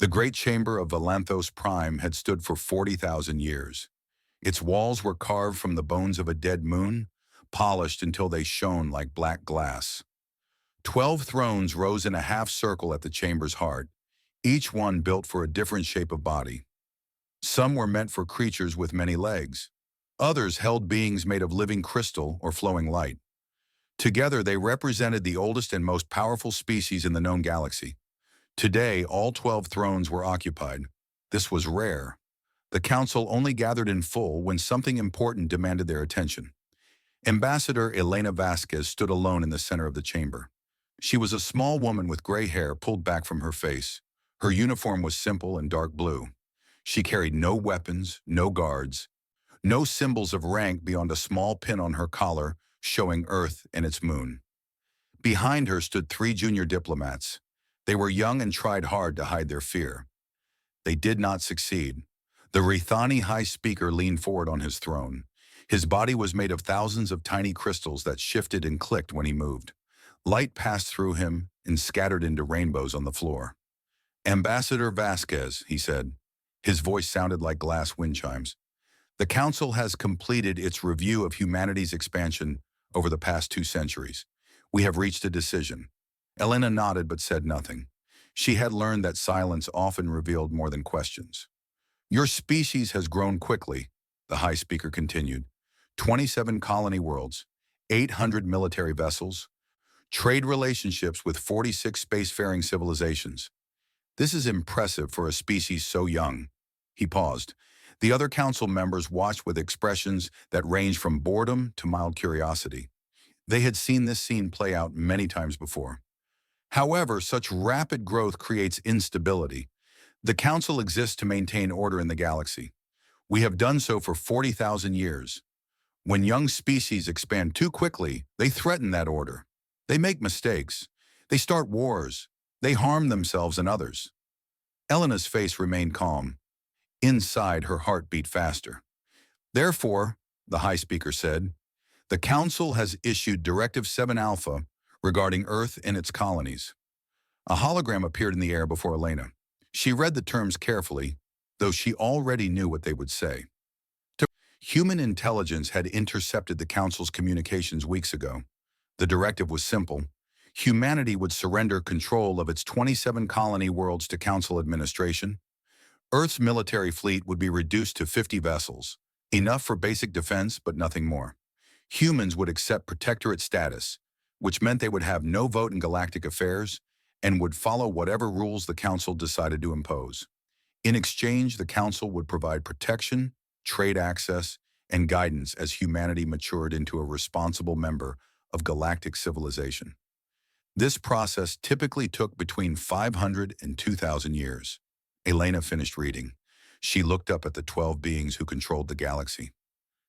The great chamber of Valanthos Prime had stood for 40,000 years. Its walls were carved from the bones of a dead moon, polished until they shone like black glass. 12 thrones rose in a half circle at the chamber's heart, each one built for a different shape of body. Some were meant for creatures with many legs. Others held beings made of living crystal or flowing light. Together, they represented the oldest and most powerful species in the known galaxy. Today, all 12 thrones were occupied. This was rare. The council only gathered in full when something important demanded their attention. Ambassador Elena Vasquez stood alone in the center of the chamber. She was a small woman with gray hair pulled back from her face. Her uniform was simple and dark blue. She carried no weapons, no guards, no symbols of rank beyond a small pin on her collar showing Earth and its moon. Behind her stood 3 junior diplomats. They were young and tried hard to hide their fear. They did not succeed. The Rithani High Speaker leaned forward on his throne. His body was made of thousands of tiny crystals that shifted and clicked when he moved. Light passed through him and scattered into rainbows on the floor. "Ambassador Vasquez," he said. His voice sounded like glass wind chimes. "The Council has completed its review of humanity's expansion over the past 2 centuries. We have reached a decision." Elena nodded but said nothing. She had learned that silence often revealed more than questions. "Your species has grown quickly," the High Speaker continued. 27 colony worlds, 800 military vessels, trade relationships with 46 spacefaring civilizations. This is impressive for a species so young. He paused. The other council members watched with expressions that ranged from boredom to mild curiosity. They had seen this scene play out many times before. However, such rapid growth creates instability. The Council exists to maintain order in the galaxy. We have done so for 40,000 years. When young species expand too quickly, they threaten that order. They make mistakes. They start wars. They harm themselves and others. Elena's face remained calm. Inside, her heart beat faster. "Therefore," the High Speaker said, "the Council has issued Directive 7 Alpha regarding Earth and its colonies." A hologram appeared in the air before Elena. She read the terms carefully, though she already knew what they would say. Human intelligence had intercepted the Council's communications weeks ago. The directive was simple. Humanity would surrender control of its 27 colony worlds to Council administration. Earth's military fleet would be reduced to 50 vessels, enough for basic defense but nothing more. Humans would accept protectorate status, which meant they would have no vote in galactic affairs and would follow whatever rules the Council decided to impose. In exchange, the Council would provide protection, trade access, and guidance as humanity matured into a responsible member of galactic civilization. This process typically took between 500 and 2,000 years. Elena finished reading. She looked up at the 12 beings who controlled the galaxy.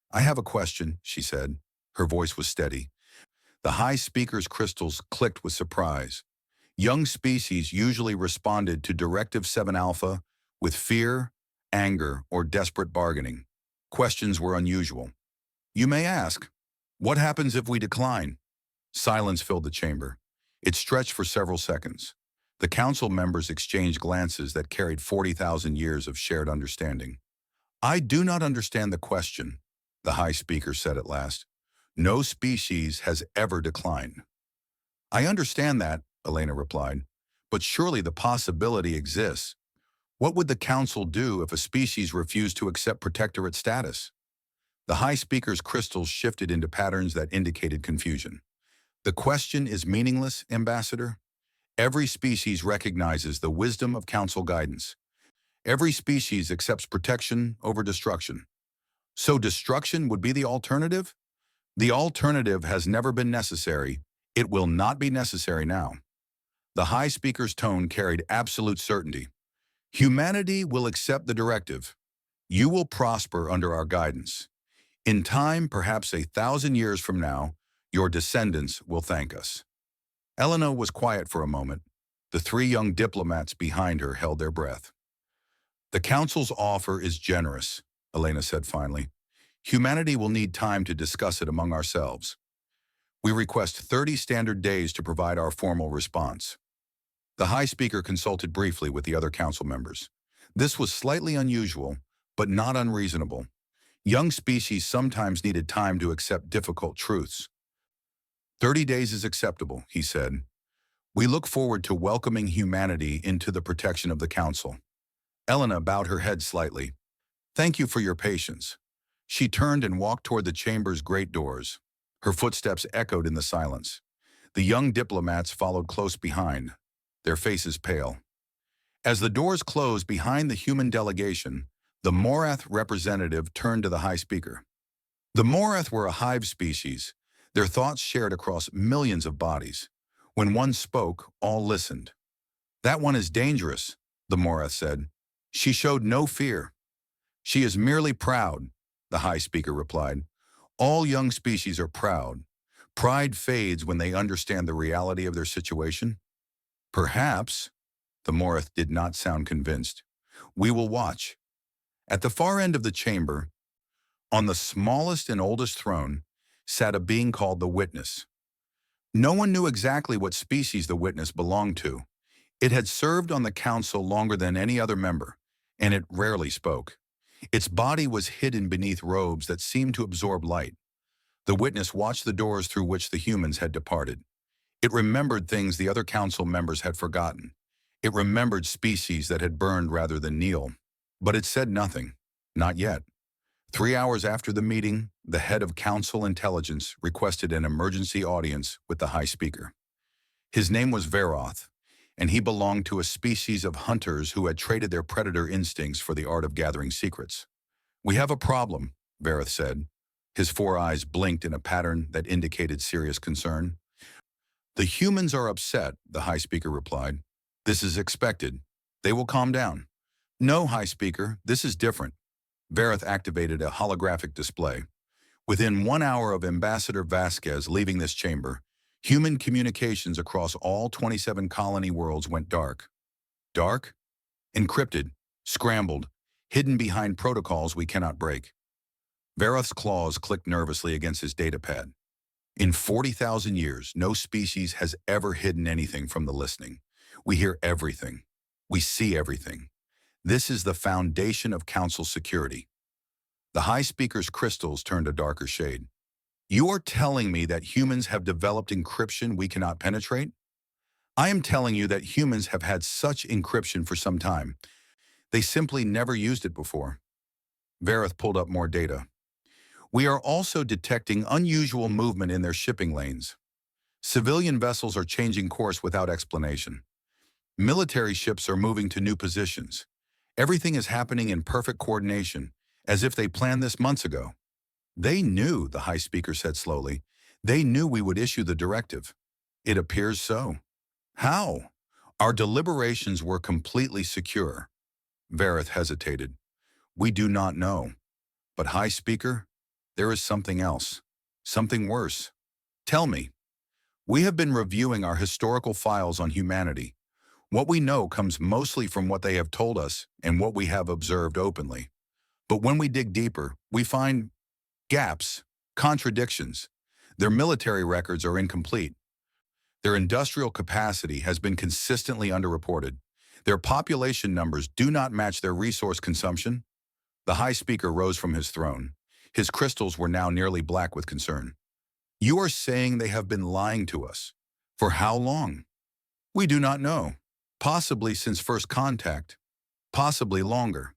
"I have a question," she said. Her voice was steady. The High Speaker's crystals clicked with surprise. Young species usually responded to Directive 7 Alpha with fear, anger, or desperate bargaining. Questions were unusual. "You may ask, what happens if we decline?" Silence filled the chamber. It stretched for several seconds. The Council members exchanged glances that carried 40,000 years of shared understanding. "I do not understand the question," the High Speaker said at last. "No species has ever declined." "I understand that," Elena replied, "but surely the possibility exists. What would the Council do if a species refused to accept protectorate status?" The High Speaker's crystals shifted into patterns that indicated confusion. "The question is meaningless, Ambassador. Every species recognizes the wisdom of Council guidance. Every species accepts protection over destruction. So destruction would be the alternative? The alternative has never been necessary. It will not be necessary now." The High Speaker's tone carried absolute certainty. "Humanity will accept the directive. You will prosper under our guidance. In time, perhaps 1,000 years from now, your descendants will thank us." Elena was quiet for a moment. The 3 young diplomats behind her held their breath. "The Council's offer is generous," Elena said finally. "Humanity will need time to discuss it among ourselves. We request 30 standard days to provide our formal response." The High Speaker consulted briefly with the other council members. This was slightly unusual, but not unreasonable. Young species sometimes needed time to accept difficult truths. 30 days is acceptable, he said. We look forward to welcoming humanity into the protection of the council. Elena bowed her head slightly. Thank you for your patience. She turned and walked toward the chamber's great doors. Her footsteps echoed in the silence. The young diplomats followed close behind, their faces pale. As the doors closed behind the human delegation, the Morath representative turned to the High Speaker. The Morath were a hive species, their thoughts shared across millions of bodies. When one spoke, all listened. That one is dangerous, the Morath said. She showed no fear. She is merely proud, the High Speaker replied. All young species are proud. Pride fades when they understand the reality of their situation. Perhaps, the Morath did not sound convinced. We will watch. At the far end of the chamber, on the smallest and oldest throne, sat a being called the Witness. No one knew exactly what species the Witness belonged to. It had served on the council longer than any other member, and it rarely spoke. Its body was hidden beneath robes that seemed to absorb light. The Witness watched the doors through which the humans had departed. It remembered things the other council members had forgotten. It remembered species that had burned rather than kneel. But it said nothing. Not yet. 3 hours after the meeting, the head of Council Intelligence requested an emergency audience with the High Speaker. His name was Veroth, and he belonged to a species of hunters who had traded their predator instincts for the art of gathering secrets. We have a problem, Veroth said. His 4 eyes blinked in a pattern that indicated serious concern. The humans are upset, the High Speaker replied. This is expected. They will calm down. No, High Speaker, this is different. Veroth activated a holographic display. Within 1 hour of Ambassador Vasquez leaving this chamber, human communications across all 27 colony worlds went dark. Dark? Encrypted, scrambled, hidden behind protocols we cannot break. Veroth's claws clicked nervously against his datapad. In 40,000 years, no species has ever hidden anything from the listening. We hear everything. We see everything. This is the foundation of Council security. The High Speaker's crystals turned a darker shade. You are telling me that humans have developed encryption we cannot penetrate? I am telling you that humans have had such encryption for some time. They simply never used it before. Veroth pulled up more data. We are also detecting unusual movement in their shipping lanes. Civilian vessels are changing course without explanation. Military ships are moving to new positions. Everything is happening in perfect coordination, as if they planned this months ago. They knew, the High Speaker said slowly. They knew we would issue the directive. It appears so. How? Our deliberations were completely secure. Veroth hesitated. We do not know. But High Speaker, there is something else. Something worse. Tell me. We have been reviewing our historical files on humanity. What we know comes mostly from what they have told us and what we have observed openly. But when we dig deeper, we find gaps, contradictions. Their military records are incomplete. Their industrial capacity has been consistently underreported. Their population numbers do not match their resource consumption. The High Speaker rose from his throne. His crystals were now nearly black with concern. You are saying they have been lying to us. For how long? We do not know. Possibly since first contact. Possibly longer.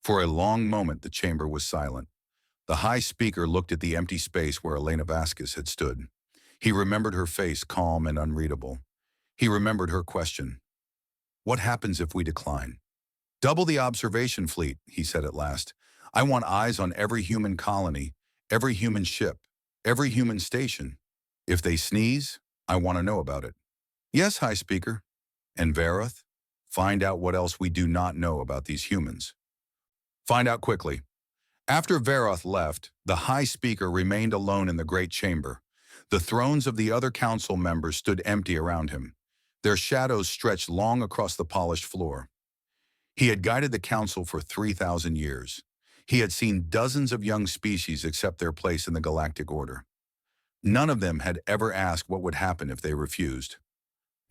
For a long moment, the chamber was silent. The High Speaker looked at the empty space where Elena Vasquez had stood. He remembered her face, calm and unreadable. He remembered her question. What happens if we decline? Double the observation fleet, he said at last. I want eyes on every human colony, every human ship, every human station. If they sneeze, I want to know about it. Yes, High Speaker. And Veroth, find out what else we do not know about these humans. Find out quickly. After Veroth left, the High Speaker remained alone in the great chamber. The thrones of the other council members stood empty around him. Their shadows stretched long across the polished floor. He had guided the council for 3,000 years. He had seen dozens of young species accept their place in the galactic order. None of them had ever asked what would happen if they refused.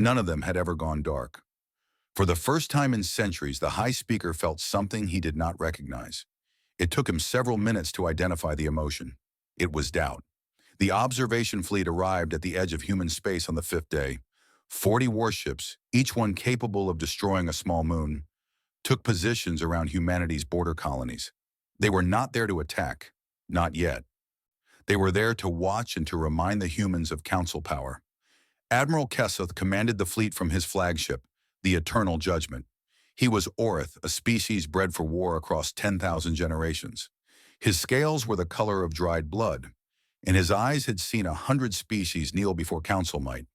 None of them had ever gone dark. For the first time in centuries, the high speaker felt something he did not recognize. It took him several minutes to identify the emotion. It was doubt. The observation fleet arrived at the edge of human space on the fifth day. 40 warships, each one capable of destroying a small moon, took positions around humanity's border colonies. They were not there to attack. Not yet. They were there to watch and to remind the humans of council power. Admiral Kessoth commanded the fleet from his flagship, the Eternal Judgment. He was Orith, a species bred for war across 10,000 generations. His scales were the color of dried blood, and his eyes had seen 100 species kneel before council might.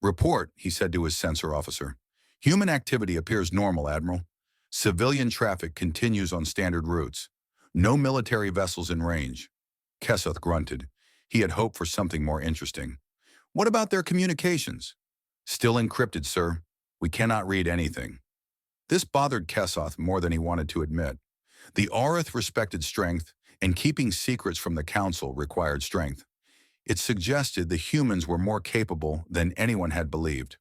"Report," he said to his sensor officer. "Human activity appears normal, Admiral. Civilian traffic continues on standard routes. No military vessels in range." Kessoth grunted. He had hoped for something more interesting. "What about their communications?" "Still encrypted, sir. We cannot read anything." This bothered Kessoth more than he wanted to admit. The Orith respected strength, and keeping secrets from the Council required strength. It suggested the humans were more capable than anyone had believed.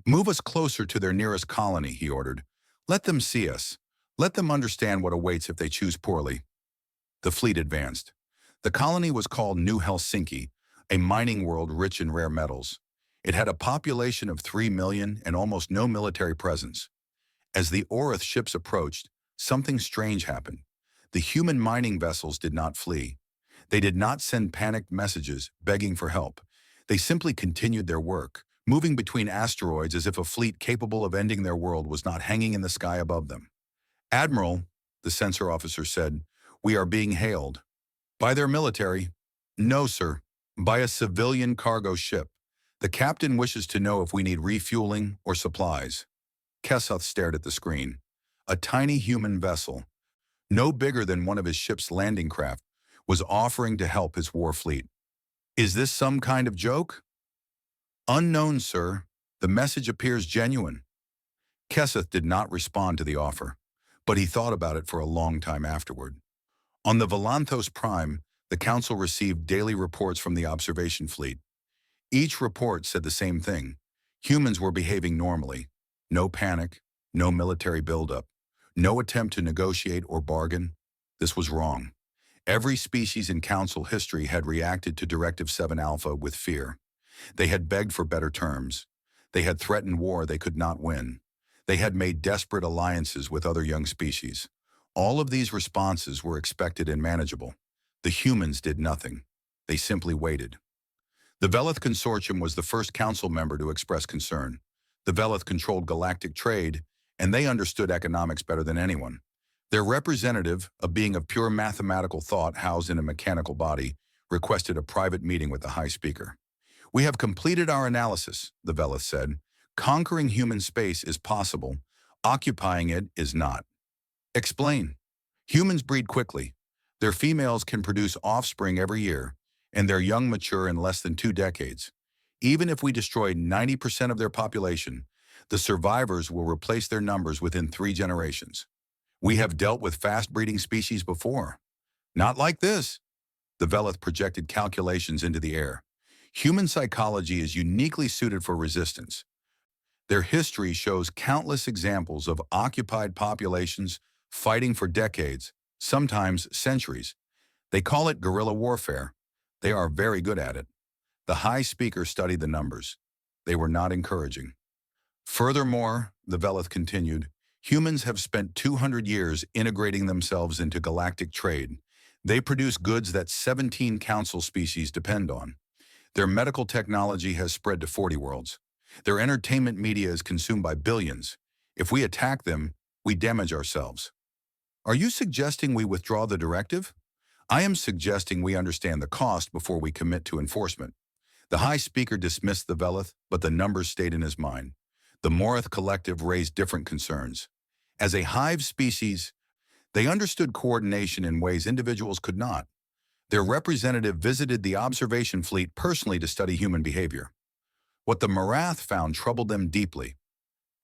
"Move us closer to their nearest colony," he ordered. "Let them see us. Let them understand what awaits if they choose poorly." The fleet advanced. The colony was called New Helsinki, a mining world rich in rare metals. It had a population of 3 million and almost no military presence. As the Orith ships approached, something strange happened. The human mining vessels did not flee. They did not send panicked messages begging for help. They simply continued their work, moving between asteroids as if a fleet capable of ending their world was not hanging in the sky above them. "Admiral," the sensor officer said, "we are being hailed." "By their military?" "No, sir. By a civilian cargo ship. The captain wishes to know if we need refueling or supplies." Kessoth stared at the screen. A tiny human vessel, no bigger than one of his ship's landing craft, was offering to help his war fleet. "Is this some kind of joke?" "Unknown, sir. The message appears genuine." Kessoth did not respond to the offer, but he thought about it for a long time afterward. On the Volanthos Prime, the Council received daily reports from the observation fleet. Each report said the same thing. Humans were behaving normally. No panic, no military buildup, no attempt to negotiate or bargain. This was wrong. Every species in Council history had reacted to Directive 7 Alpha with fear. They had begged for better terms. They had threatened war they could not win. They had made desperate alliances with other young species. All of these responses were expected and manageable. The humans did nothing. They simply waited. The Velith Consortium was the first Council member to express concern. The Velith controlled galactic trade, and they understood economics better than anyone. Their representative, a being of pure mathematical thought housed in a mechanical body, requested a private meeting with the High Speaker. "We have completed our analysis," the Velith said. "Conquering human space is possible. Occupying it is not." "Explain." "Humans breed quickly. Their females can produce offspring every year, and their young mature in less than 2 decades. Even if we destroy 90% of their population, the survivors will replace their numbers within 3 generations. We have dealt with fast-breeding species before. Not like this." The Velith projected calculations into the air. "Human psychology is uniquely suited for resistance. Their history shows countless examples of occupied populations fighting for decades, sometimes centuries. They call it guerrilla warfare. They are very good at it." The High Speaker studied the numbers. They were not encouraging. "Furthermore," the Velith continued, "humans have spent 200 years integrating themselves into galactic trade. They produce goods that 17 Council species depend on. Their medical technology has spread to 40 worlds. Their entertainment media is consumed by billions. If we attack them, we damage ourselves." "Are you suggesting we withdraw the directive?" "I am suggesting we understand the cost before we commit to enforcement." The High Speaker dismissed the Velith, but the numbers stayed in his mind. The Morith Collective raised different concerns. As a hive species, they understood coordination in ways individuals could not. Their representative visited the observation fleet personally to study human behavior. What the Morath found troubled them deeply.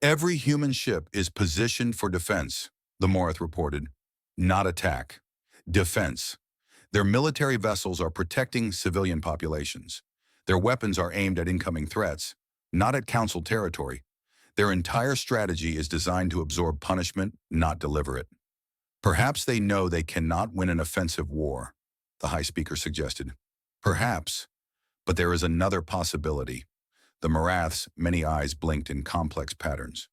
"Every human ship is positioned for defense," the Morith reported. "Not attack. Defense. Their military vessels are protecting civilian populations. Their weapons are aimed at incoming threats, not at council territory. Their entire strategy is designed to absorb punishment, not deliver it. Perhaps they know they cannot win an offensive war, the High Speaker suggested. Perhaps, but there is another possibility. The Marath's many eyes blinked in complex patterns.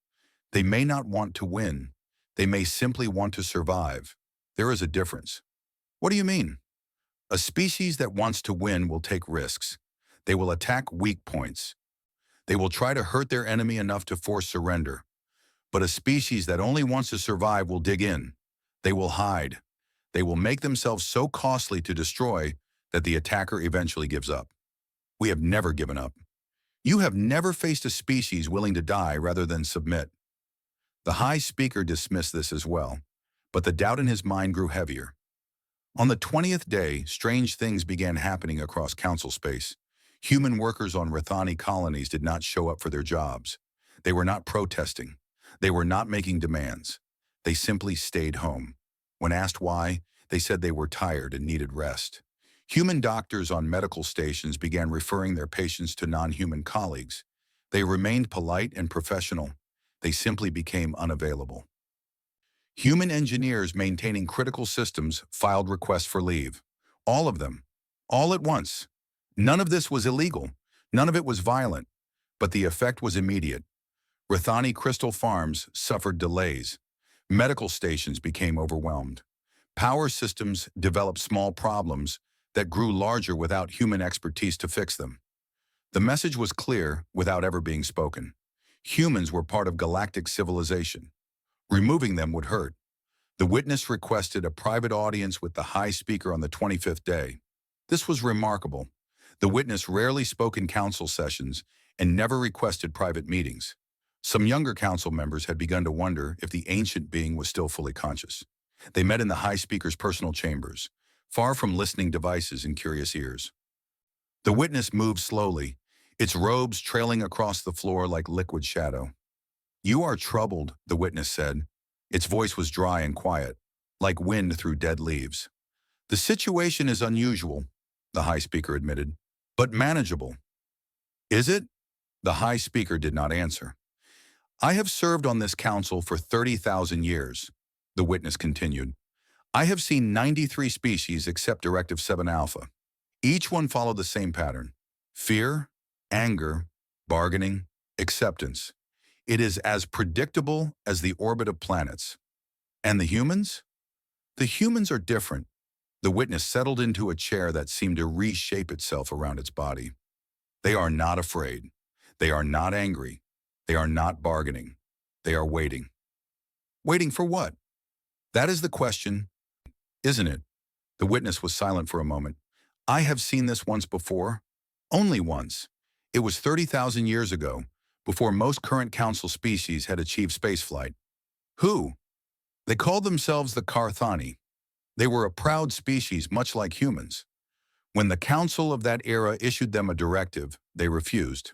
They may not want to win. They may simply want to survive. There is a difference. What do you mean? A species that wants to win will take risks. They will attack weak points. They will try to hurt their enemy enough to force surrender. But a species that only wants to survive will dig in. They will hide. They will make themselves so costly to destroy that the attacker eventually gives up. We have never given up. You have never faced a species willing to die rather than submit. The High Speaker dismissed this as well, but the doubt in his mind grew heavier. On the 20th day, strange things began happening across council space. Human workers on Rithani colonies did not show up for their jobs. They were not protesting. They were not making demands. They simply stayed home. When asked why, they said they were tired and needed rest. Human doctors on medical stations began referring their patients to non-human colleagues. They remained polite and professional. They simply became unavailable. Human engineers maintaining critical systems filed requests for leave. All of them. All at once. None of this was illegal. None of it was violent. But the effect was immediate. Rithani Crystal Farms suffered delays. Medical stations became overwhelmed. Power systems developed small problems that grew larger without human expertise to fix them. The message was clear without ever being spoken. Humans were part of galactic civilization. Removing them would hurt. The witness requested a private audience with the High Speaker on the 25th day. This was remarkable. The witness rarely spoke in council sessions and never requested private meetings. Some younger council members had begun to wonder if the ancient being was still fully conscious. They met in the High Speaker's personal chambers, far from listening devices and curious ears. The witness moved slowly, its robes trailing across the floor like liquid shadow. "You are troubled," the witness said. Its voice was dry and quiet, like wind through dead leaves. "The situation is unusual," the High Speaker admitted, "but manageable." "Is it?" The High Speaker did not answer. "I have served on this council for 30,000 years," the witness continued. "I have seen 93 species except Directive 7 Alpha. Each one followed the same pattern: fear, anger, bargaining, acceptance. It is as predictable as the orbit of planets. And the humans? The humans are different." The witness settled into a chair that seemed to reshape itself around its body. "They are not afraid. They are not angry. They are not bargaining. They are waiting." Waiting for what? That is the question, isn't it? The witness was silent for a moment. "I have seen this once before. Only once. It was 30,000 years ago, before most current council species had achieved spaceflight." "Who?" "They called themselves the Karthani. They were a proud species, much like humans. When the council of that era issued them a directive, they refused."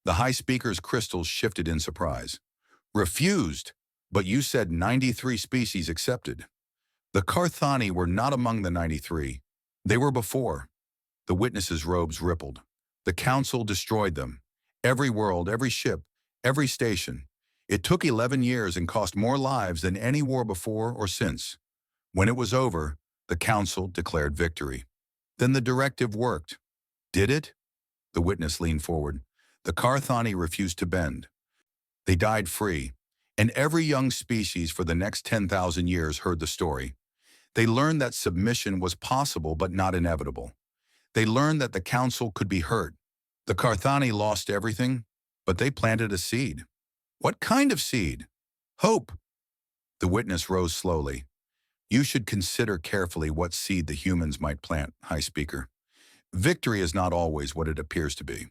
The High Speaker's crystals shifted in surprise. "Refused? But you said 93 species accepted." "The Karthani were not among the 93. They were before." The witness's robes rippled. "The council destroyed them. Every world, every ship, every station. It took 11 years and cost more lives than any war before or since. When it was over, the council declared victory. Then the directive worked." "Did it?" The witness leaned forward. "The Karthani refused to bend. They died free, and every young species for the next 10,000 years heard the story. They learned that submission was possible but not inevitable. They learned that the council could be hurt. The Karthani lost everything, but they planted a seed." "What kind of seed?" "Hope." The witness rose slowly. "You should consider carefully what seed the humans might plant, High Speaker. Victory is not always what it appears to be."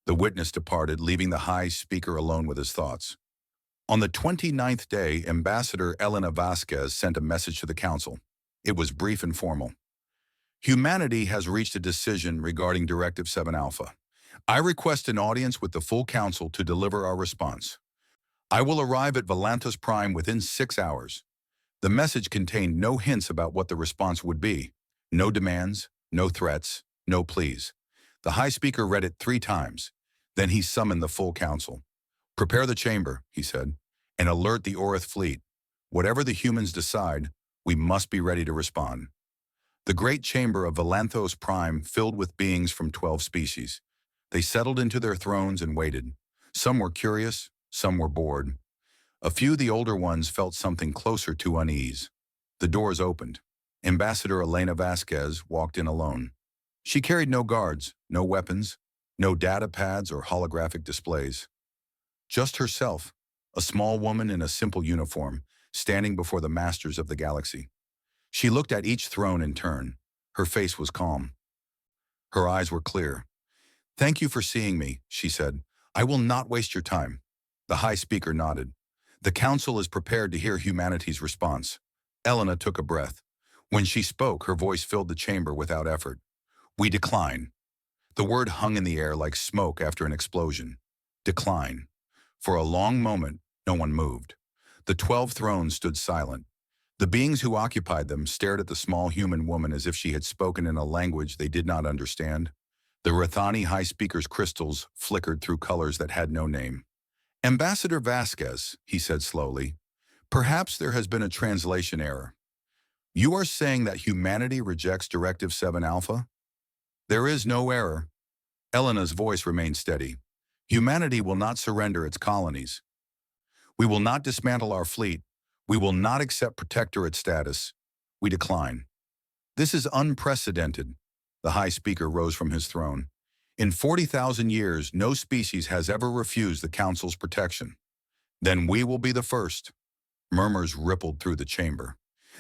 The witness departed, leaving the High Speaker alone with his thoughts. On the 29th day, Ambassador Elena Vasquez sent a message to the council. It was brief and formal. "Humanity has reached a decision regarding Directive 7 Alpha. I request an audience with the full council to deliver our response. I will arrive at Volantis Prime within 6 hours." The message contained no hints about what the response would be. No demands, no threats, no pleas. The High Speaker read it 3 times. Then he summoned the full council. "Prepare the chamber," he said, "and alert the Orith fleet. Whatever the humans decide, we must be ready to respond." The great chamber of Valanthos Prime filled with beings from 12 species. They settled into their thrones and waited. Some were curious, some were bored. A few of the older ones felt something closer to unease. The doors opened. Ambassador Elena Vasquez walked in alone. She carried no guards, no weapons, no data pads or holographic displays. Just herself, a small woman in a simple uniform, standing before the masters of the galaxy. She looked at each throne in turn. Her face was calm. Her eyes were clear. "Thank you for seeing me," she said. "I will not waste your time." The High Speaker nodded. "The Council is prepared to hear humanity's response." Elena took a breath. When she spoke, her voice filled the chamber without effort. "We decline." The word hung in the air like smoke after an explosion. Decline. For a long moment, no one moved. The 12 thrones stood silent. The beings who occupied them stared at the small human woman as if she had spoken in a language they did not understand. The Rathani High Speaker's crystals flickered through colors that had no name. "Ambassador Vasquez," he said slowly, "perhaps there has been a translation error. You are saying that humanity rejects Directive 7 Alpha?" "There is no error." Elena's voice remained steady. "Humanity will not surrender its colonies. We will not dismantle our fleet. We will not accept protectorate status. We decline." "This is unprecedented." The High Speaker rose from his throne. "In 40,000 years, no species has ever refused the Council's protection." "Then we will be the first." Murmurs rippled through the chamber.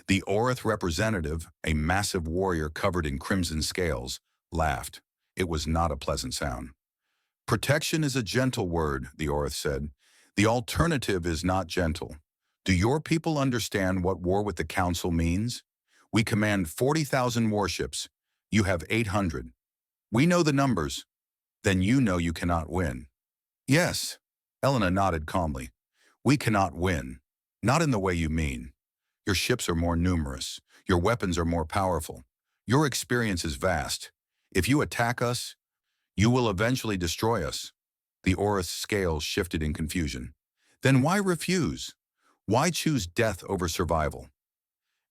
The Orith representative, a massive warrior covered in crimson scales, laughed. It was not a pleasant sound. "Protection is a gentle word," the Orith said. "The alternative is not gentle. Do your people understand what war with the Council means? We command 40,000 warships. You have 800. We know the numbers. Then you know you cannot win." "Yes," Elena nodded calmly. "We cannot win. Not in the way you mean. Your ships are more numerous. Your weapons are more powerful. Your experience is vast. If you attack us, you will eventually destroy us." The Orith's scales shifted in confusion. "Then why refuse? Why choose death over survival?"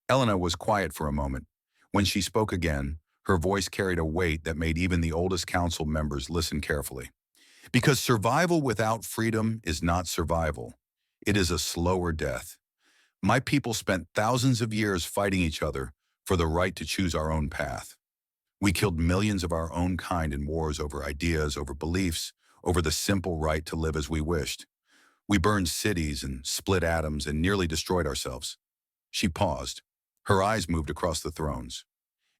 Elena was quiet for a moment. When she spoke again, her voice carried a weight that made even the oldest council members listen carefully. "Because survival without freedom is not survival. It is a slower death. My people spent thousands of years fighting each other for the right to choose our own path. We killed millions of our own kind in wars over ideas, over beliefs, over the simple right to live as we wished. We burned cities and split atoms and nearly destroyed ourselves." She paused. Her eyes moved across the thrones.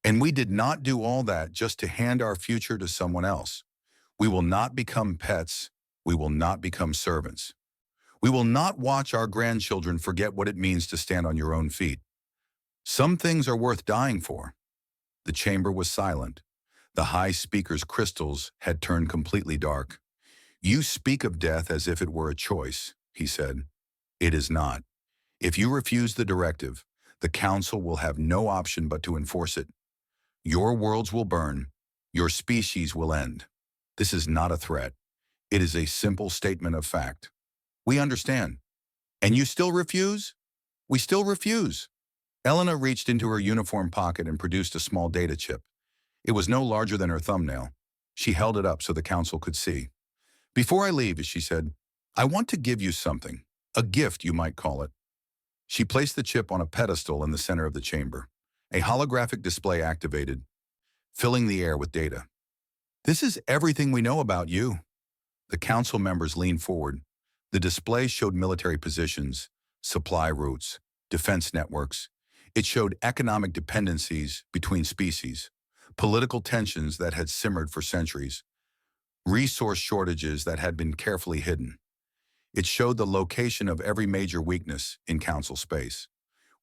"And we did not do all that just to hand our future to someone else. We will not become pets. We will not become servants. We will not watch our grandchildren forget what it means to stand on your own feet. Some things are worth dying for." The chamber was silent. The High Speaker's crystals had turned completely dark. "You speak of death as if it were a choice," he said. "It is not. If you refuse the directive, the Council will have no option but to enforce it. Your worlds will burn. Your species will end. This is not a threat. It is a simple statement of fact. We understand. And you still refuse? We still refuse." Elena reached into her uniform pocket and produced a small data chip. It was no larger than her thumbnail. She held it up so the Council could see. "Before I leave," she said, "I want to give you something. A gift, you might call it." She placed the chip on a pedestal in the center of the chamber. A holographic display activated, filling the air with data. "This is everything we know about you." The Council members leaned forward. The display showed military positions, supply routes, defense networks. It showed economic dependencies between species, political tensions that had simmered for centuries, resource shortages that had been carefully hidden. It showed the location of every major weakness in Council space.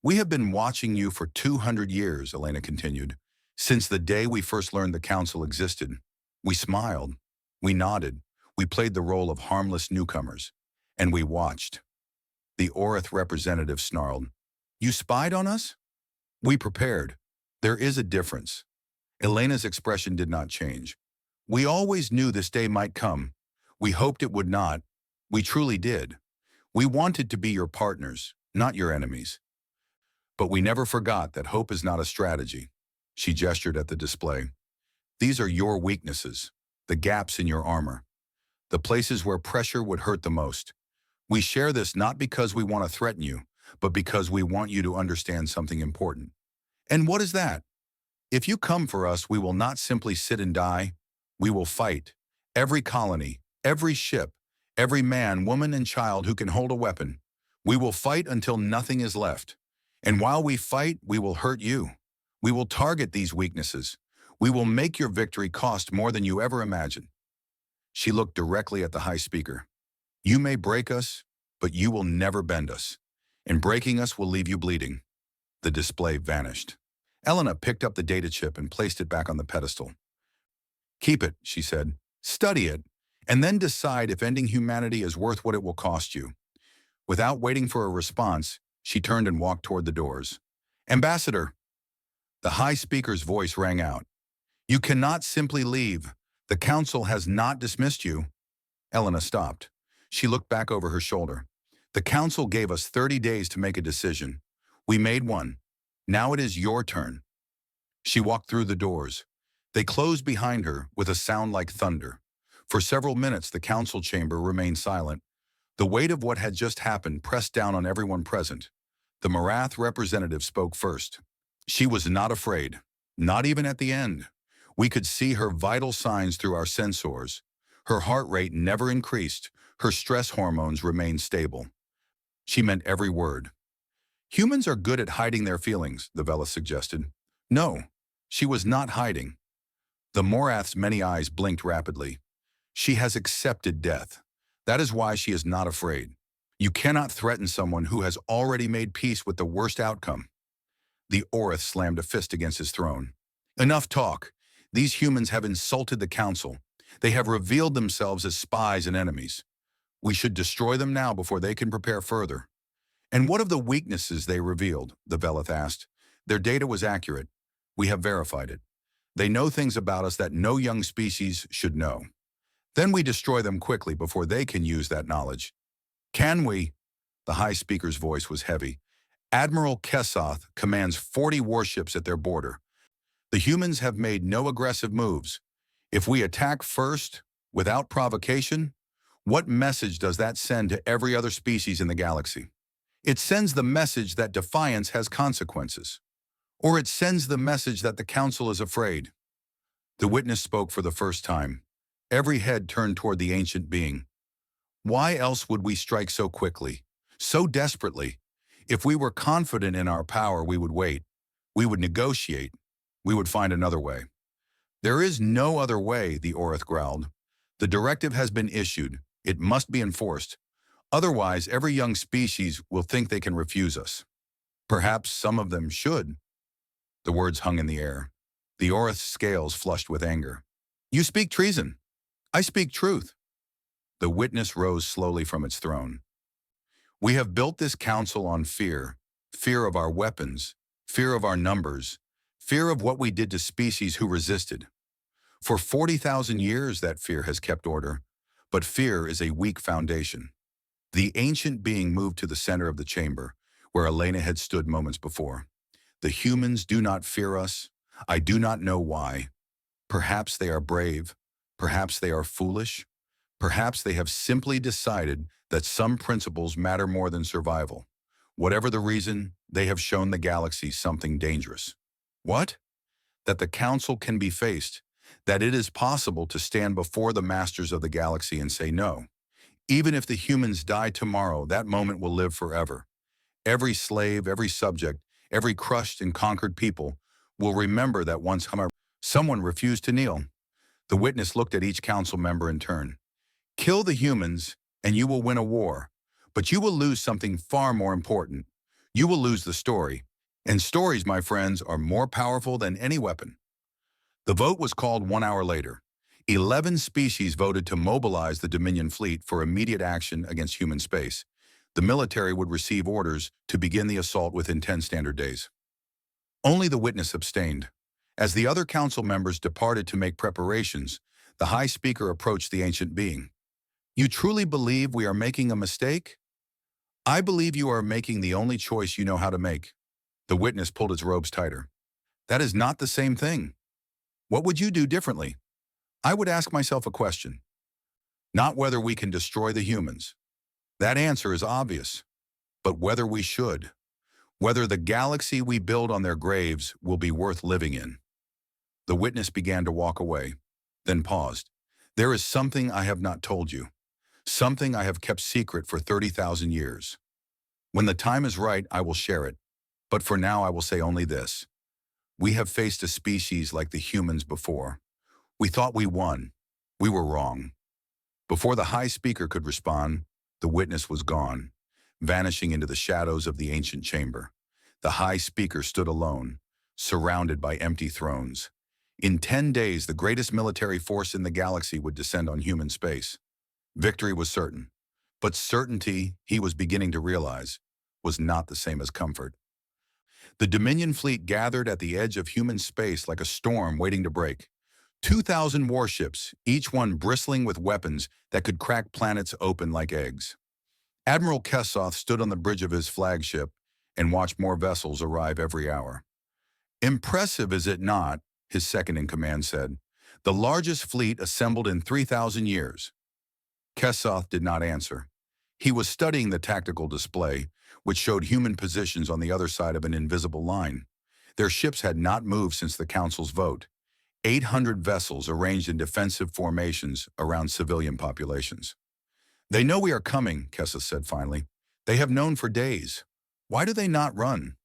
"We have been watching you for 200 years, Elena continued. "Since the day we first learned the Council existed. We smiled. We nodded. We played the role of harmless newcomers. And we watched." The Orith representative snarled. "You spied on us?" "We prepared. There is a difference." Elena's expression did not change. "We always knew this day might come. We hoped it would not. We truly did. We wanted to be your partners, not your enemies. But we never forgot that hope is not a strategy. She gestured at the display. These are your weaknesses, the gaps in your armor, the places where pressure would hurt the most. We share this not because we want to threaten you, but because we want you to understand something important. And what is that? If you come for us, we will not simply sit and die. We will fight. Every colony, every ship, every man, woman, and child who can hold a weapon. We will fight until nothing is left. And while we fight, we will hurt you. We will target these weaknesses. We will make your victory cost more than you ever imagined. She looked directly at the high speaker. You may break us, but you will never bend us. And breaking us will leave you bleeding. The display vanished. Elena picked up the data chip and placed it back on the pedestal. Keep it, she said. Study it, and then decide if ending humanity is worth what it will cost you. Without waiting for a response, she turned and walked toward the doors. Ambassador! The high speaker's voice rang out. You cannot simply leave. The council has not dismissed you. Elena stopped. She looked back over her shoulder. The council gave us 30 days to make a decision. We made one. Now it is your turn. She walked through the doors. They closed behind her with a sound like thunder. For several minutes, the council chamber remained silent. The weight of what had just happened pressed down on everyone present. The Marath representative spoke first. She was not afraid, not even at the end. We could see her vital signs through our sensors. Her heart rate never increased. Her stress hormones remained stable. She meant every word. Humans are good at hiding their feelings, the Vela suggested. No, she was not hiding. The Morath's many eyes blinked rapidly. She has accepted death. That is why she is not afraid. You cannot threaten someone who has already made peace with the worst outcome. The Orth slammed a fist against his throne. Enough talk. These humans have insulted the council. They have revealed themselves as spies and enemies. We should destroy them now before they can prepare further. And what of the weaknesses they revealed? The Veleth asked. Their data was accurate. We have verified it. They know things about us that no young species should know. Then we destroy them quickly before they can use that knowledge. Can we? The high speaker's voice was heavy. Admiral Kesoth commands 40 warships at their border. The humans have made no aggressive moves. If we attack first, without provocation, what message does that send to every other species in the galaxy? It sends the message that defiance has consequences. Or it sends the message that the council is afraid. The witness spoke for the first time. Every head turned toward the ancient being. Why else would we strike so quickly, so desperately? If we were confident in our power, we would wait. We would negotiate. We would find another way. There is no other way, the Orth growled. The directive has been issued. It must be enforced. Otherwise, every young species will think they can refuse us. Perhaps some of them should. The words hung in the air. The Orth's scales flushed with anger. You speak treason. I speak truth. The witness rose slowly from its throne. We have built this council on fear. Fear of our weapons. Fear of our numbers. Fear of what we did to species who resisted. For 40,000 years that fear has kept order. But fear is a weak foundation. The ancient being moved to the center of the chamber, where Elena had stood moments before. The humans do not fear us. I do not know why. Perhaps they are brave. Perhaps they are foolish. Perhaps they have simply decided that some principles matter more than survival. Whatever the reason, they have shown the galaxy something dangerous. What? That the council can be faced. That it is possible to stand before the masters of the galaxy and say no. Even if the humans die tomorrow, that moment will live forever. Every slave, every subject, every crushed and conquered people will remember that once someone refused to kneel. The witness looked at each council member in turn. Kill the humans, and you will win a war. But you will lose something far more important. You will lose the story. And stories, my friends, are more powerful than any weapon. The vote was called 1 hour later. 11 species voted to mobilize the Dominion fleet for immediate action against human space. The military would receive orders to begin the assault within 10 standard days. Only the witness abstained. As the other council members departed to make preparations, the high speaker approached the ancient being. You truly believe we are making a mistake? I believe you are making the only choice you know how to make. The witness pulled its robes tighter. That is not the same thing. What would you do differently? I would ask myself a question. Not whether we can destroy the humans. That answer is obvious. But whether we should. Whether the galaxy we build on their graves will be worth living in. The witness began to walk away, then paused. There is something I have not told you. Something I have kept secret for 30,000 years. When the time is right, I will share it. But for now, I will say only this. We have faced a species like the humans before. We thought we won. We were wrong. Before the High Speaker could respond, the witness was gone, vanishing into the shadows of the ancient chamber. The High Speaker stood alone, surrounded by empty thrones. In 10 days, the greatest military force in the galaxy would descend on human space. Victory was certain. But certainty, he was beginning to realize, was not the same as comfort. The Dominion fleet gathered at the edge of human space like a storm waiting to break. 2,000 warships, each one bristling with weapons that could crack planets open like eggs. Admiral Kessoth stood on the bridge of his flagship and watched more vessels arrive every hour. Impressive, is it not? His second-in-command said. The largest fleet assembled in 3,000 years. Kessoth did not answer. He was studying the tactical display, which showed human positions on the other side of an invisible line. Their ships had not moved since the Council's vote. 800 vessels arranged in defensive formations around civilian populations. They know we are coming, Kessoth said finally. They have known for days. Why do they not run?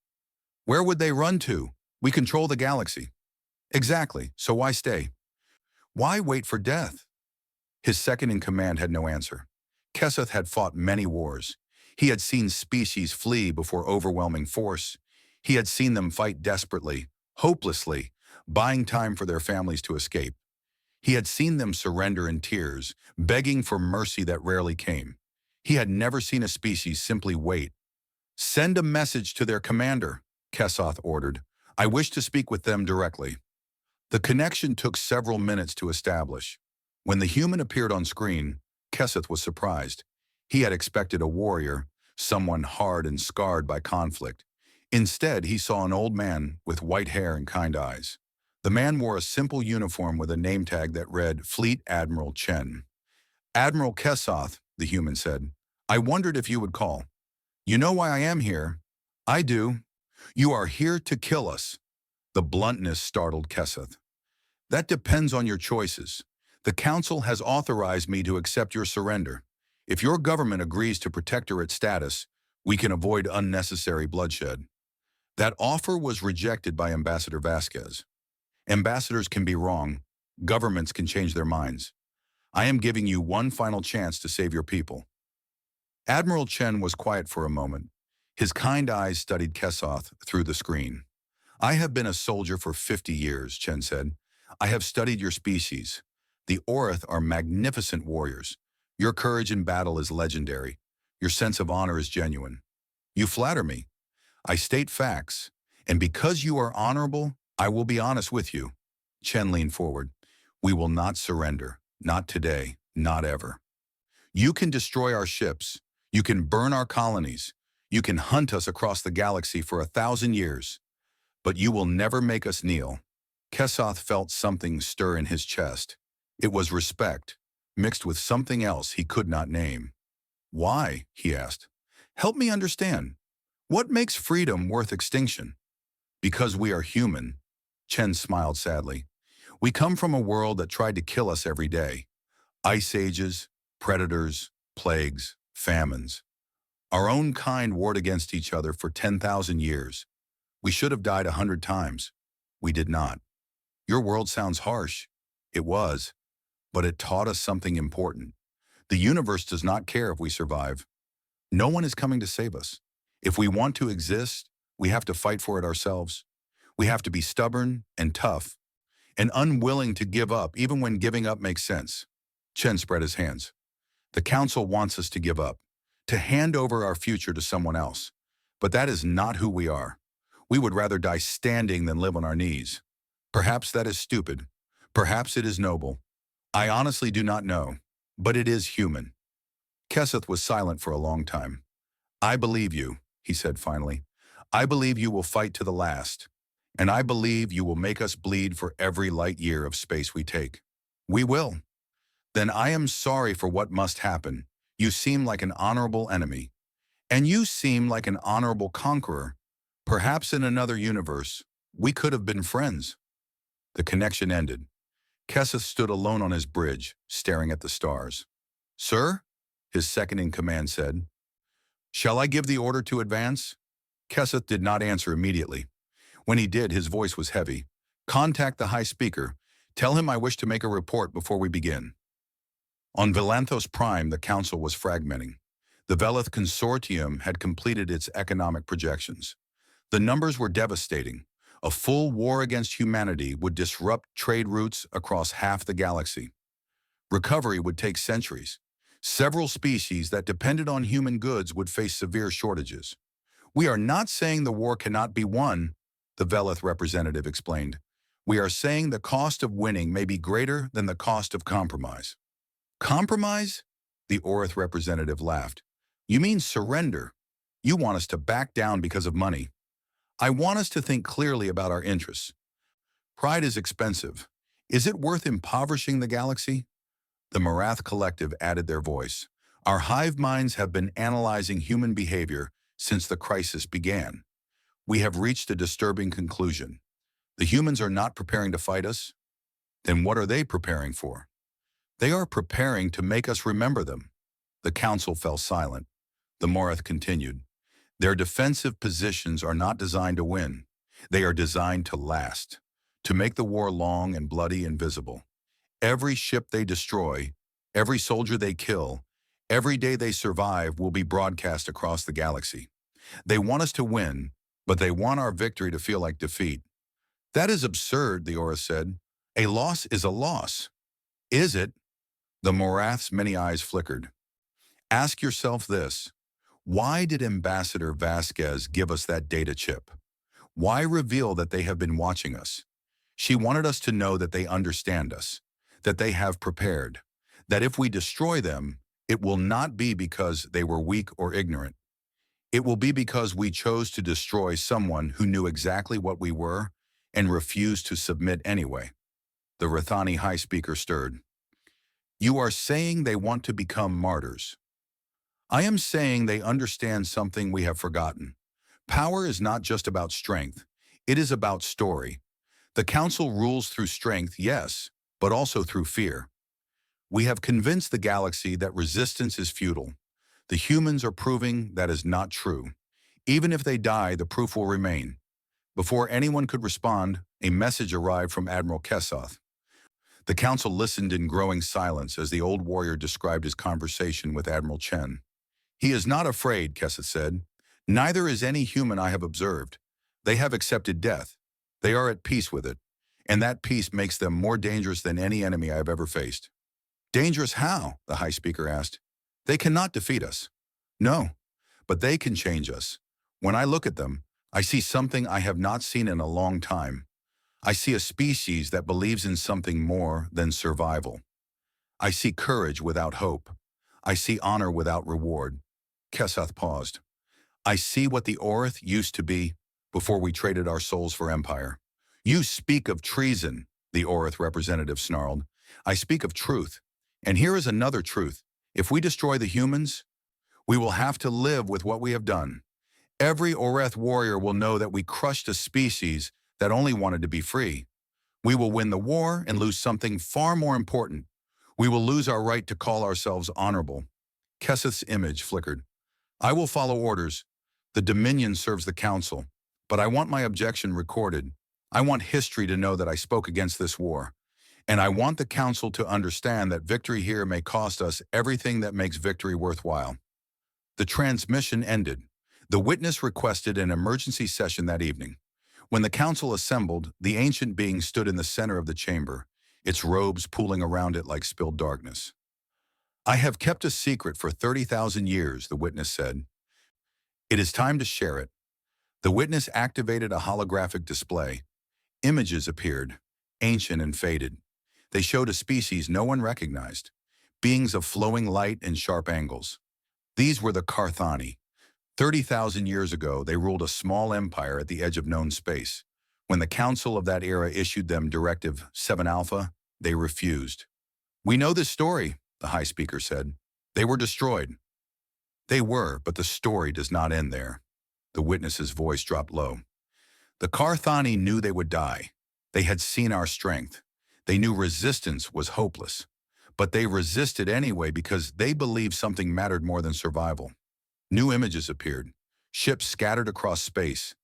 Where would they run to? We control the galaxy. Exactly, so why stay? Why wait for death? His second-in-command had no answer. Kessoth had fought many wars. He had seen species flee before overwhelming force. He had seen them fight desperately, hopelessly, buying time for their families to escape. He had seen them surrender in tears, begging for mercy that rarely came. He had never seen a species simply wait. Send a message to their commander, Kessoth ordered. I wish to speak with them directly. The connection took several minutes to establish. When the human appeared on screen, Kessoth was surprised. He had expected a warrior, someone hard and scarred by conflict. Instead, he saw an old man with white hair and kind eyes. The man wore a simple uniform with a name tag that read Fleet Admiral Chen. Admiral Kessoth, the human said, I wondered if you would call. You know why I am here? I do. You are here to kill us. The bluntness startled Kessoth. That depends on your choices. The Council has authorized me to accept your surrender. If your government agrees to Protectorate status, we can avoid unnecessary bloodshed. That offer was rejected by Ambassador Vasquez. Ambassadors can be wrong. Governments can change their minds. I am giving you one final chance to save your people. Admiral Chen was quiet for a moment. His kind eyes studied Kessoth through the screen. I have been a soldier for 50 years, Chen said. I have studied your species. The Orth are magnificent warriors. Your courage in battle is legendary. Your sense of honor is genuine. You flatter me. I state facts, and because you are honorable, I will be honest with you. Chen leaned forward. We will not surrender. Not today. Not ever. You can destroy our ships. You can burn our colonies. You can hunt us across the galaxy for 1,000 years. But you will never make us kneel. Kessoth felt something stir in his chest. It was respect, mixed with something else he could not name. Why? He asked. Help me understand. What makes freedom worth extinction? Because we are human. Chen smiled sadly. We come from a world that tried to kill us every day. Ice ages, predators, plagues, famines. Our own kind warred against each other for 10,000 years. We should have died 100 times. We did not. Your world sounds harsh. It was. But it taught us something important. The universe does not care if we survive. No one is coming to save us. If we want to exist, we have to fight for it ourselves. We have to be stubborn and tough and unwilling to give up even when giving up makes sense. Chen spread his hands. The Council wants us to give up, to hand over our future to someone else. But that is not who we are. We would rather die standing than live on our knees. Perhaps that is stupid. Perhaps it is noble. I honestly do not know, but it is human. Keseth was silent for a long time. I believe you, he said finally. I believe you will fight to the last. And I believe you will make us bleed for every light year of space we take. We will. Then I am sorry for what must happen. You seem like an honorable enemy. And you seem like an honorable conqueror. Perhaps in another universe, we could have been friends. The connection ended. Keseth stood alone on his bridge, staring at the stars. Sir? His second-in-command said. Shall I give the order to advance? Keseth did not answer immediately. When he did, his voice was heavy. Contact the high speaker. Tell him I wish to make a report before we begin. On Valanthos Prime, the council was fragmenting. The Velith Consortium had completed its economic projections. The numbers were devastating. A full war against humanity would disrupt trade routes across half the galaxy. Recovery would take centuries. Several species that depended on human goods would face severe shortages. We are not saying the war cannot be won, the Velith representative explained. We are saying the cost of winning may be greater than the cost of compromise. Compromise? The Orith representative laughed. You mean surrender? You want us to back down because of money. I want us to think clearly about our interests. Pride is expensive. Is it worth impoverishing the galaxy? The Marath Collective added their voice. Our hive minds have been analyzing human behavior since the crisis began. We have reached a disturbing conclusion. The humans are not preparing to fight us. Then what are they preparing for? They are preparing to make us remember them. The council fell silent. The Morath continued. Their defensive positions are not designed to win. They are designed to last, to make the war long and bloody and visible. Every ship they destroy, every soldier they kill, every day they survive will be broadcast across the galaxy. They want us to win, but they want our victory to feel like defeat. That is absurd, the Aura said. A loss is a loss. Is it? The Morath's many eyes flickered. Ask yourself this. Why did Ambassador Vasquez give us that data chip? Why reveal that they have been watching us? She wanted us to know that they understand us, that they have prepared, that if we destroy them, it will not be because they were weak or ignorant. It will be because we chose to destroy someone who knew exactly what we were and refused to submit anyway. The Rathani high speaker stirred. You are saying they want to become martyrs. I am saying they understand something we have forgotten. Power is not just about strength. It is about story. The Council rules through strength, yes, but also through fear. We have convinced the galaxy that resistance is futile. The humans are proving that is not true. Even if they die, the proof will remain. Before anyone could respond, a message arrived from Admiral Kesoth. The Council listened in growing silence as the old warrior described his conversation with Admiral Chen. He is not afraid, Kesoth said. Neither is any human I have observed. They have accepted death. They are at peace with it. And that peace makes them more dangerous than any enemy I have ever faced. Dangerous how? The High Speaker asked. They cannot defeat us. No, but they can change us. When I look at them, I see something I have not seen in a long time. I see a species that believes in something more than survival. I see courage without hope. I see honor without reward. Kesoth paused. I see what the Orith used to be before we traded our souls for empire. You speak of treason, the Orith representative snarled. I speak of truth. And here is another truth. If we destroy the humans, we will have to live with what we have done. Every Oreth warrior will know that we crushed a species that only wanted to be free. We will win the war and lose something far more important. We will lose our right to call ourselves honorable. Kesoth's image flickered. I will follow orders. The Dominion serves the Council, but I want my objection recorded. I want history to know that I spoke against this war. And I want the Council to understand that victory here may cost us everything that makes victory worthwhile. The transmission ended. The witness requested an emergency session that evening. When the Council assembled, the ancient being stood in the center of the chamber, its robes pooling around it like spilled darkness. I have kept a secret for 30,000 years, the witness said. It is time to share it. The witness activated a holographic display. Images appeared, ancient and faded. They showed a species no one recognized. beings of flowing light and sharp angles. These were the Carthani. 30,000 years ago, they ruled a small empire at the edge of known space. When the council of that era issued them Directive 7 Alpha, they refused. "We know this story," the High Speaker said. "They were destroyed." They were, but the story does not end there. The witness's voice dropped low. "The Carthani knew they would die. They had seen our strength. They knew resistance was hopeless. But they resisted anyway because they believed something mattered more than survival." New images appeared. Ships scattered across space,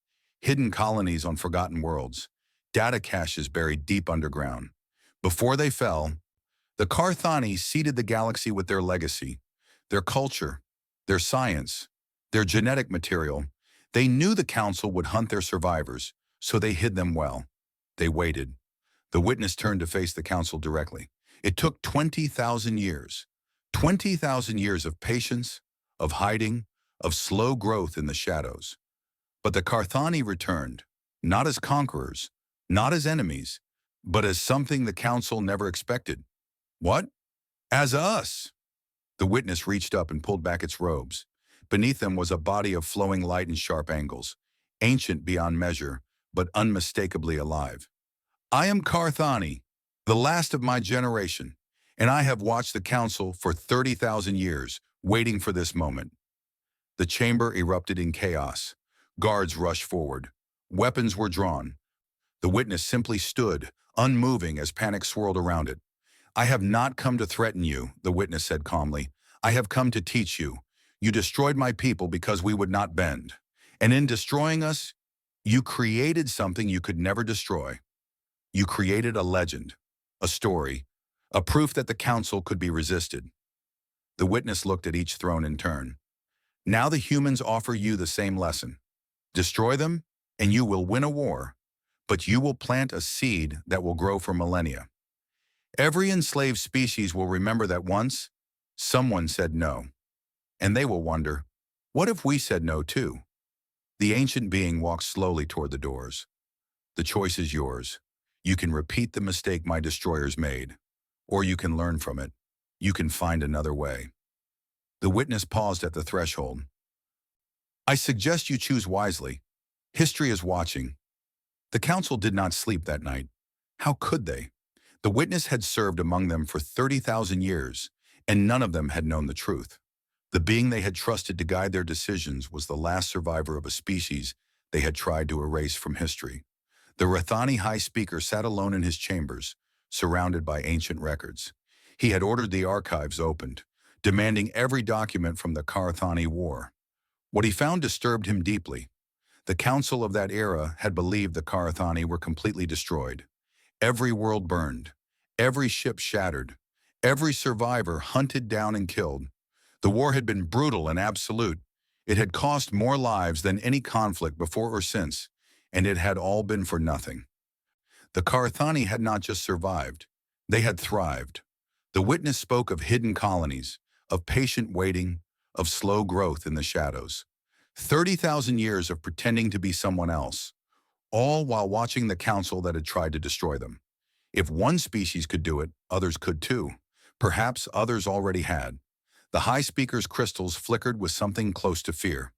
hidden colonies on forgotten worlds, data caches buried deep underground. Before they fell, the Carthani seeded the galaxy with their legacy, their culture, their science, their genetic material. They knew the council would hunt their survivors, so they hid them well. They waited. The witness turned to face the council directly. It took 20,000 years. 20,000 years of patience, of hiding, of slow growth in the shadows. But the Carthani returned, not as conquerors, not as enemies, but as something the council never expected. "What?" "As us." The witness reached up and pulled back its robes. Beneath them was a body of flowing light and sharp angles, ancient beyond measure, but unmistakably alive. "I am Carthani, the last of my generation, and I have watched the council for 30,000 years, waiting for this moment." The chamber erupted in chaos. Guards rushed forward. Weapons were drawn. The witness simply stood, unmoving as panic swirled around it. "I have not come to threaten you," the witness said calmly. "I have come to teach you. You destroyed my people because we would not bend. And in destroying us, you created something you could never destroy. You created a legend, a story, a proof that the council could be resisted." The witness looked at each throne in turn. "Now the humans offer you the same lesson. Destroy them, and you will win a war, but you will plant a seed that will grow for millennia. Every enslaved species will remember that once, someone said no. And they will wonder, what if we said no too?" The ancient being walked slowly toward the doors. "The choice is yours. You can repeat the mistake my destroyers made, or you can learn from it. You can find another way." The witness paused at the threshold. "I suggest you choose wisely. History is watching." The council did not sleep that night. How could they? The witness had served among them for 30,000 years, and none of them had known the truth. The being they had trusted to guide their decisions was the last survivor of a species they had tried to erase from history. The Rathani High Speaker sat alone in his chambers, surrounded by ancient records. He had ordered the archives opened, demanding every document from the Carthani War. What he found disturbed him deeply. The council of that era had believed the Carthani were completely destroyed. Every world burned, every ship shattered, every survivor hunted down and killed. The war had been brutal and absolute. It had cost more lives than any conflict before or since, and it had all been for nothing. The Carthani had not just survived, they had thrived. The witness spoke of hidden colonies, of patient waiting, of slow growth in the shadows. 30,000 years of pretending to be someone else, all while watching the council that had tried to destroy them. If one species could do it, others could too. Perhaps others already had. The High Speaker's crystals flickered with something close to fear.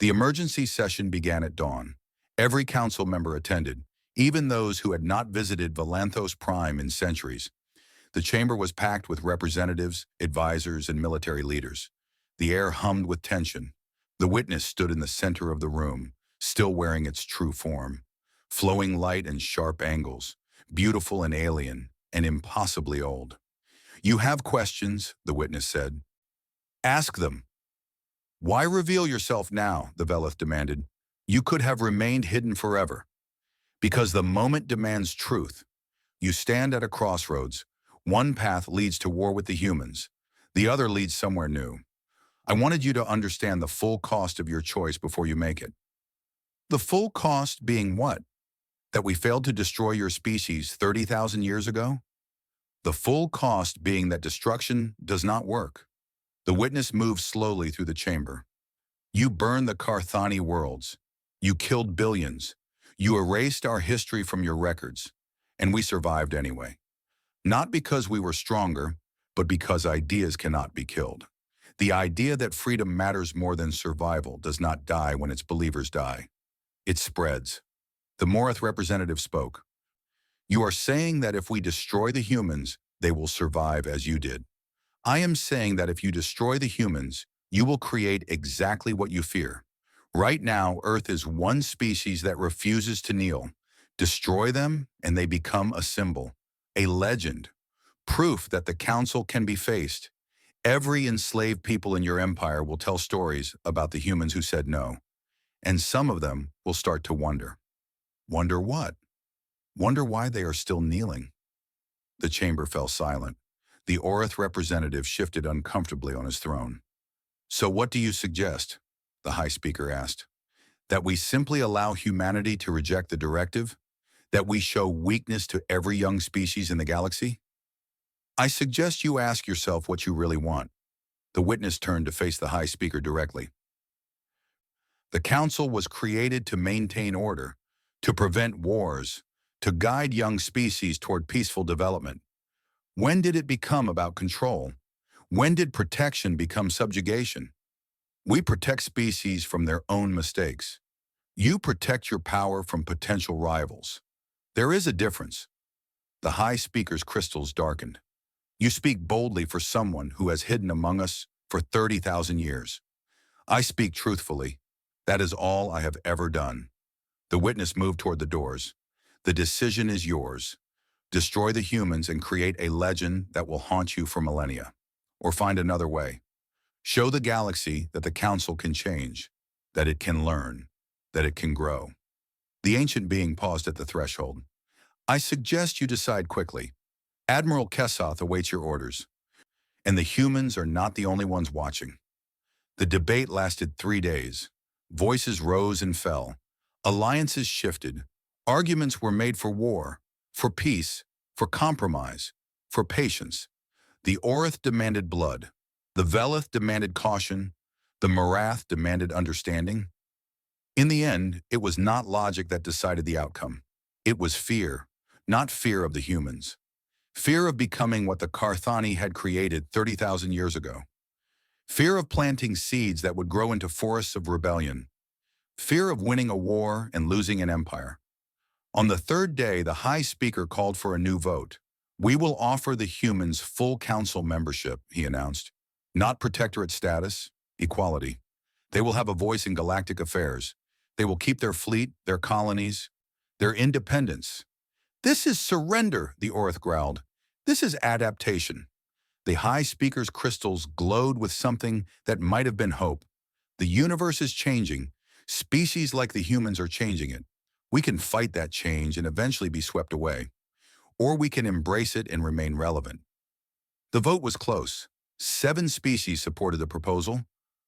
The emergency session began at dawn. Every council member attended, even those who had not visited Valanthos Prime in centuries. The chamber was packed with representatives, advisors, and military leaders. The air hummed with tension. The witness stood in the center of the room, still wearing its true form. Flowing light and sharp angles, beautiful and alien, and impossibly old. "You have questions," the witness said. "Ask them." "Why reveal yourself now?" the Velith demanded. "You could have remained hidden forever." "Because the moment demands truth. You stand at a crossroads. One path leads to war with the humans. The other leads somewhere new. I wanted you to understand the full cost of your choice before you make it." "The full cost being what? That we failed to destroy your species 30,000 years ago?" "The full cost being that destruction does not work." The witness moved slowly through the chamber. "You burned the Carthani worlds. You killed billions. You erased our history from your records. And we survived anyway. Not because we were stronger, but because ideas cannot be killed. The idea that freedom matters more than survival does not die when its believers die. It spreads. The Morith representative spoke. You are saying that if we destroy the humans, they will survive as you did. I am saying that if you destroy the humans, you will create exactly what you fear. Right now, Earth is one species that refuses to kneel. Destroy them, and they become a symbol, a legend, proof that the Council can be faced. Every enslaved people in your empire will tell stories about the humans who said no, and some of them will start to wonder. Wonder what? Wonder why they are still kneeling. The chamber fell silent. The Orith representative shifted uncomfortably on his throne. So what do you suggest? The High Speaker asked. That we simply allow humanity to reject the directive? That we show weakness to every young species in the galaxy? I suggest you ask yourself what you really want. The witness turned to face the High Speaker directly. The Council was created to maintain order, to prevent wars, to guide young species toward peaceful development. When did it become about control? When did protection become subjugation? We protect species from their own mistakes. You protect your power from potential rivals. There is a difference. The High Speaker's crystals darkened. You speak boldly for someone who has hidden among us for 30,000 years. I speak truthfully. That is all I have ever done. The witness moved toward the doors. The decision is yours. Destroy the humans and create a legend that will haunt you for millennia. Or find another way. Show the galaxy that the Council can change, that it can learn, that it can grow. The ancient being paused at the threshold. I suggest you decide quickly. Admiral Kesoth awaits your orders. And the humans are not the only ones watching. The debate lasted 3 days. Voices rose and fell. Alliances shifted. Arguments were made for war, for peace, for compromise, for patience. The Orith demanded blood. The Velith demanded caution. The Morath demanded understanding. In the end, it was not logic that decided the outcome. It was fear, not fear of the humans. Fear of becoming what the Carthani had created 30,000 years ago. Fear of planting seeds that would grow into forests of rebellion. Fear of winning a war and losing an empire. On the third day, the High Speaker called for a new vote. We will offer the humans full council membership, he announced. Not protectorate status, equality. They will have a voice in galactic affairs. They will keep their fleet, their colonies, their independence. This is surrender, the Orith growled. This is adaptation. The High Speaker's crystals glowed with something that might have been hope. The universe is changing. Species like the humans are changing it. We can fight that change and eventually be swept away. Or we can embrace it and remain relevant. The vote was close. 7 species supported the proposal.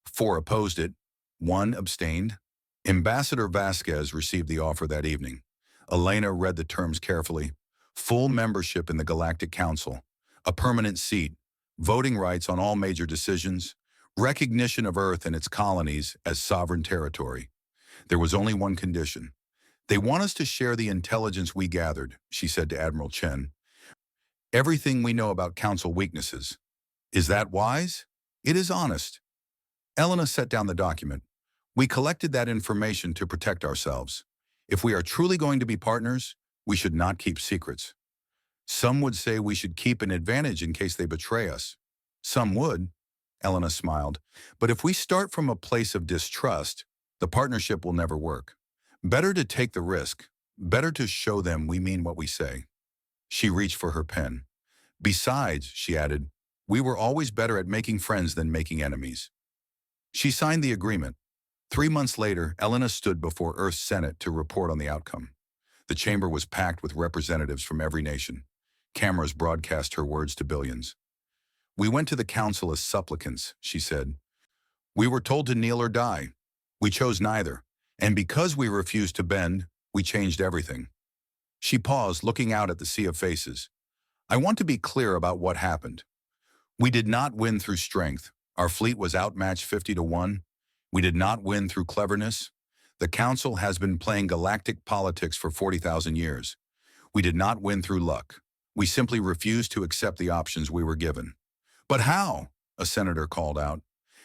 4 opposed it. 1 abstained. Ambassador Vasquez received the offer that evening. Elena read the terms carefully. Full membership in the Galactic Council. A permanent seat. Voting rights on all major decisions. Recognition of Earth and its colonies as sovereign territory. There was only one condition. They want us to share the intelligence we gathered, she said to Admiral Chen. Everything we know about Council weaknesses. Is that wise? It is honest. Elena set down the document. We collected that information to protect ourselves. If we are truly going to be partners, we should not keep secrets. Some would say we should keep an advantage in case they betray us. Some would, Elena smiled. But if we start from a place of distrust, the partnership will never work. Better to take the risk. Better to show them we mean what we say. She reached for her pen. Besides, she added, we were always better at making friends than making enemies. She signed the agreement. 3 months later, Elena stood before Earth's Senate to report on the outcome. The chamber was packed with representatives from every nation. Cameras broadcast her words to billions. We went to the council as supplicants, she said. We were told to kneel or die. We chose neither. And because we refused to bend, we changed everything. She paused, looking out at the sea of faces. I want to be clear about what happened. We did not win through strength. Our fleet was outmatched 50-1. We did not win through cleverness. The Council has been playing galactic politics for 40,000 years. We did not win through luck. We simply refused to accept the options we were given. But how? A senator called out.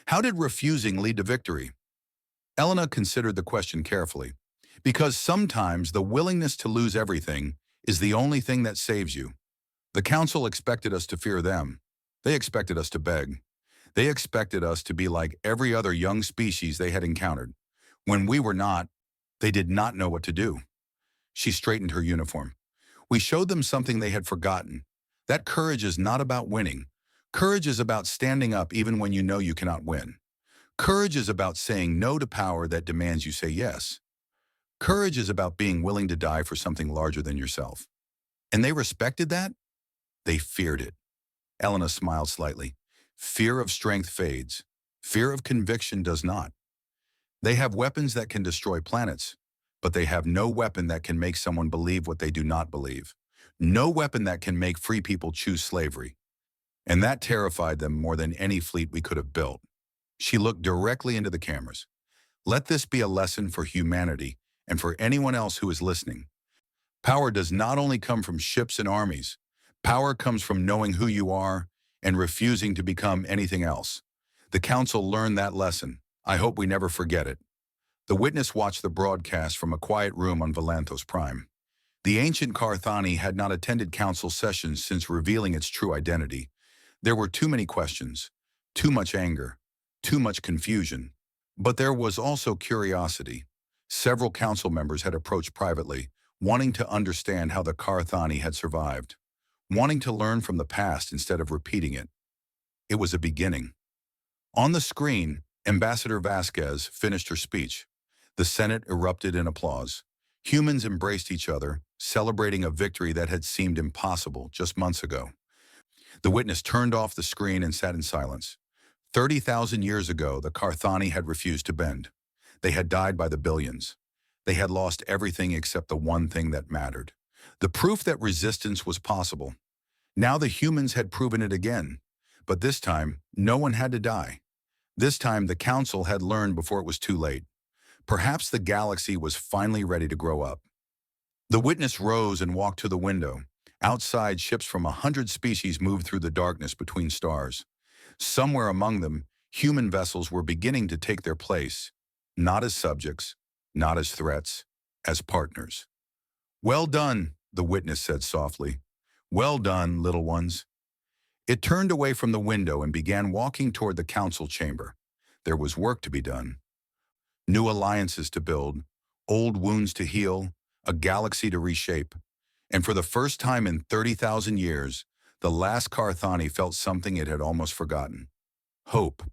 How did refusing lead to victory? Elena considered the question carefully. Because sometimes the willingness to lose everything is the only thing that saves you. The council expected us to fear them. They expected us to beg. They expected us to be like every other young species they had encountered. When we were not, they did not know what to do. She straightened her uniform. We showed them something they had forgotten. That courage is not about winning. Courage is about standing up even when you know you cannot win. Courage is about saying no to power that demands you say yes. Courage is about being willing to die for something larger than yourself. And they respected that? They feared it. Elena smiled slightly. Fear of strength fades. Fear of conviction does not. They have weapons that can destroy planets, but they have no weapon that can make someone believe what they do not believe. No weapon that can make free people choose slavery. And that terrified them more than any fleet we could have built. She looked directly into the cameras. Let this be a lesson for humanity and for anyone else who is listening. Power does not only come from ships and armies. Power comes from knowing who you are and refusing to become anything else. The council learned that lesson. I hope we never forget it. The witness watched the broadcast from a quiet room on Valanthos Prime. The ancient Carthani had not attended council sessions since revealing its true identity. There were too many questions, too much anger, too much confusion. But there was also curiosity. Several council members had approached privately, wanting to understand how the Carthani had survived, wanting to learn from the past instead of repeating it. It was a beginning. On the screen, Ambassador Vasquez finished her speech. The Senate erupted in applause. Humans embraced each other, celebrating a victory that had seemed impossible just months ago. The witness turned off the screen and sat in silence. 30,000 years ago, the Carthani had refused to bend. They had died by the billions. They had lost everything except the one thing that mattered. The proof that resistance was possible. Now the humans had proven it again. But this time, no one had to die. This time, the council had learned before it was too late. Perhaps the galaxy was finally ready to grow up. The witness rose and walked to the window. Outside, ships from 100 species moved through the darkness between stars. Somewhere among them, human vessels were beginning to take their place, not as subjects, not as threats, as partners. Well done, the witness said softly. Well done, little ones. It turned away from the window and began walking toward the council chamber. There was work to be done. New alliances to build, old wounds to heal, a galaxy to reshape. And for the first time in 30,000 years, the last Carthani felt something it had almost forgotten. Hope.